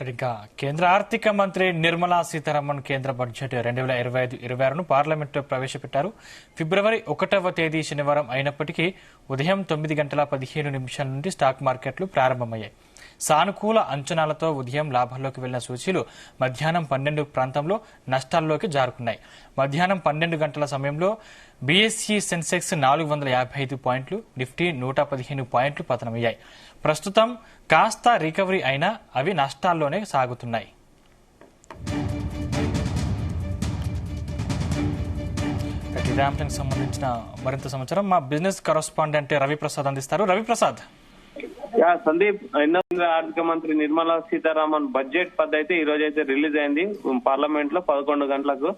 ఇంకా కేంద్ర ఆర్థిక మంత్రి నిర్మలా సీతారామన్ కేంద్ర బడ్జెట్ 2025-26ను పార్లమెంట్లో ప్రవేశపెట్టారు. ఫిబ్రవరి 1వ తేదీ శనివారం అయినప్పటికీ ఉదయం 9:15 నుండి స్టాక్ మార్కెట్లు ప్రారంభమయ్యాయి. సానుకూల అంచనాలతో ఉదయం లాభాల్లోకి వెళ్లిన సూచీలు మధ్యాహ్నం 12 ప్రాంతంలో నష్టాల్లోకి జారుకున్నాయి. మధ్యాహ్నం 12 గంటల సమయంలో బీఎస్ఈ సెన్సెక్స్ 455 పాయింట్లు, నిఫ్టీ 115 పాయింట్లు పతనమయ్యాయి. ప్రస్తుతం కాస్త రికవరీ అయినా అవి నష్టాల్లోనే సాగుతున్నాయి. ఇదే అంశానికి సంబంధించిన మరింత సమాచారం మా బిజినెస్ కరెస్పాండెంట్ రవిప్రసాద్ అందిస్తారు. రవిప్రసాద్. సందీప్, కేంద్ర ఆర్థిక మంత్రి నిర్మలా సీతారామన్ బడ్జెట్ పద్ అయితే ఈ రోజు అయితే రిలీజ్ అయింది పార్లమెంట్ లో 11 గంటలకు.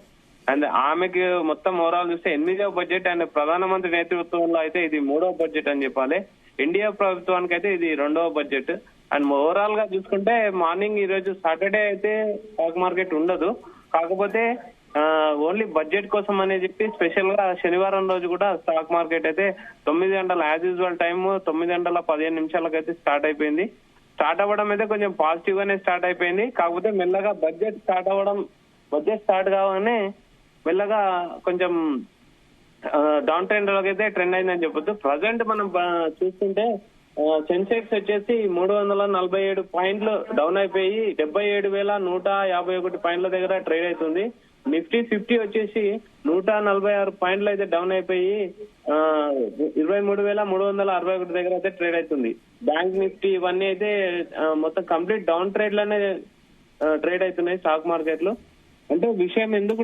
అండ్ ఆమెకి మొత్తం ఓవరాల్ చూస్తే 8వ బడ్జెట్ అండ్ ప్రధానమంత్రి నేతృత్వంలో అయితే ఇది 3వ బడ్జెట్ అని చెప్పాలి. ఎన్డీఏ ప్రభుత్వానికి అయితే ఇది 2వ బడ్జెట్. అండ్ ఓవరాల్ గా చూసుకుంటే మార్నింగ్ ఈ రోజు సాటర్డే అయితే స్టాక్ మార్కెట్ ఉండదు, కాకపోతే ఓన్లీ బడ్జెట్ కోసం అని చెప్పి స్పెషల్ గా శనివారం రోజు కూడా స్టాక్ మార్కెట్ అయితే 9 గంటల యాజ్ యూజువల్ టైమ్ 9:15 అయితే స్టార్ట్ అయిపోయింది. స్టార్ట్ అవ్వడం అయితే కొంచెం పాజిటివ్ గానే స్టార్ట్ అయిపోయింది. కాకపోతే మెల్లగా బడ్జెట్ స్టార్ట్ కాగానే మెల్లగా కొంచెం డౌన్ ట్రెండ్ లోకి అయితే ట్రెండ్ అయిందని చెప్పొచ్చు. ప్రజెంట్ మనం చూస్తుంటే సెన్సెక్స్ వచ్చేసి 347 పాయింట్లు డౌన్ అయిపోయి 77,151 పాయింట్ల దగ్గర ట్రేడ్ అవుతుంది. నిఫ్టీ 50 వచ్చేసి 146 పాయింట్లు అయితే డౌన్ అయిపోయి 23,361 దగ్గర అయితే ట్రేడ్ అవుతుంది. బ్యాంక్ నిఫ్టీ ఇవన్నీ అయితే మొత్తం కంప్లీట్ డౌన్ ట్రేడ్ లోనే ట్రేడ్ అవుతున్నాయి స్టాక్ మార్కెట్లు. అంటే విషయం ఎందుకు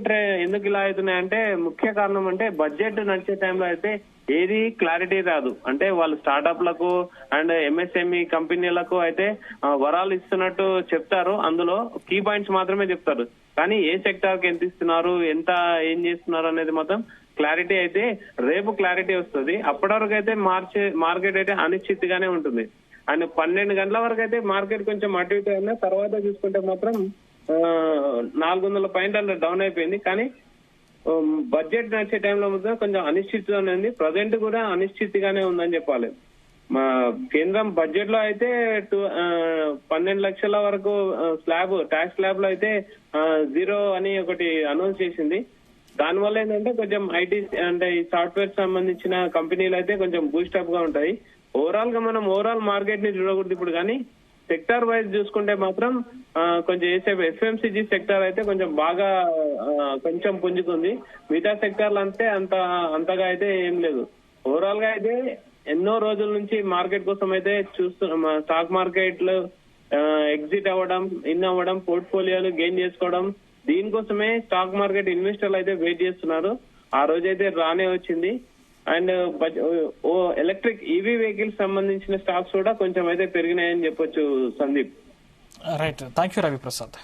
ఇలా అవుతున్నాయంటే ముఖ్య కారణం అంటే బడ్జెట్ నడిచే టైంలో అయితే ఏది క్లారిటీ రాదు. అంటే వాళ్ళు స్టార్ట్అప్లకు అండ్ ఎంఎస్ఎంఈ కంపెనీలకు అయితే వరాలు ఇస్తున్నట్టు చెప్తారు, అందులో కీ పాయింట్స్ మాత్రమే చెప్తారు. కానీ ఏ సెక్టార్ కి ఎంత ఇస్తున్నారు, ఏం చేస్తున్నారు అనేది మొత్తం క్లారిటీ అయితే రేపు క్లారిటీ వస్తుంది. అప్పటి వరకు అయితే మార్కెట్ అయితే అనిశ్చితిగానే ఉంటుంది. అండ్ 12 గంటల వరకు అయితే మార్కెట్ కొంచెం అటు ఇటు అయినా తర్వాత చూసుకుంటే మాత్రం 400 పాయింట్లు డౌన్ అయిపోయింది. కానీ బడ్జెట్ నడిచే టైంలో మాత్రం కొంచెం అనిశ్చితిగానే ఉంది. ప్రజెంట్ కూడా అనిశ్చితిగానే ఉందని చెప్పాలి. మా కేంద్రం బడ్జెట్ లో అయితే 12 లక్షల వరకు ట్యాక్స్ స్లాబ్ లో అయితే 0 అని ఒకటి అనౌన్స్ చేసింది. దానివల్ల ఏంటంటే కొంచెం ఐటీ అంటే ఈ సాఫ్ట్వేర్ సంబంధించిన కంపెనీలు అయితే కొంచెం బూస్టప్ గా ఉంటాయి. ఓవరాల్ మార్కెట్ ని చూడకూడదు ఇప్పుడు, కానీ సెక్టార్ వైజ్ చూసుకుంటే మాత్రం కొంచెం ఎఫ్ఎంసీజీ సెక్టార్ అయితే కొంచెం బాగా కొంచెం పుంజుకుంది. మిగతా సెక్టార్లు అంటే అంతగా అయితే ఏం లేదు. ఓవరాల్ గా అయితే ఎన్నో రోజుల నుంచి మార్కెట్ కోసం అయితే చూస్తున్నాం. స్టాక్ మార్కెట్ లో ఎగ్జిట్ అవ్వడం, పోర్ట్ఫోలియోలు గెయిన్ చేసుకోవడం, దీనికోసమే స్టాక్ మార్కెట్ ఇన్వెస్టర్లు అయితే వెయిట్ చేస్తున్నారు. ఆ రోజైతే రానే వచ్చింది. అండ్ ఎలక్ట్రిక్ ఈవీ వెహికల్స్ సంబంధించిన స్టాక్స్ కూడా కొంచెం అయితే పెరిగినాయని చెప్పొచ్చు Sandeep. Right, thank you Ravi Prasad.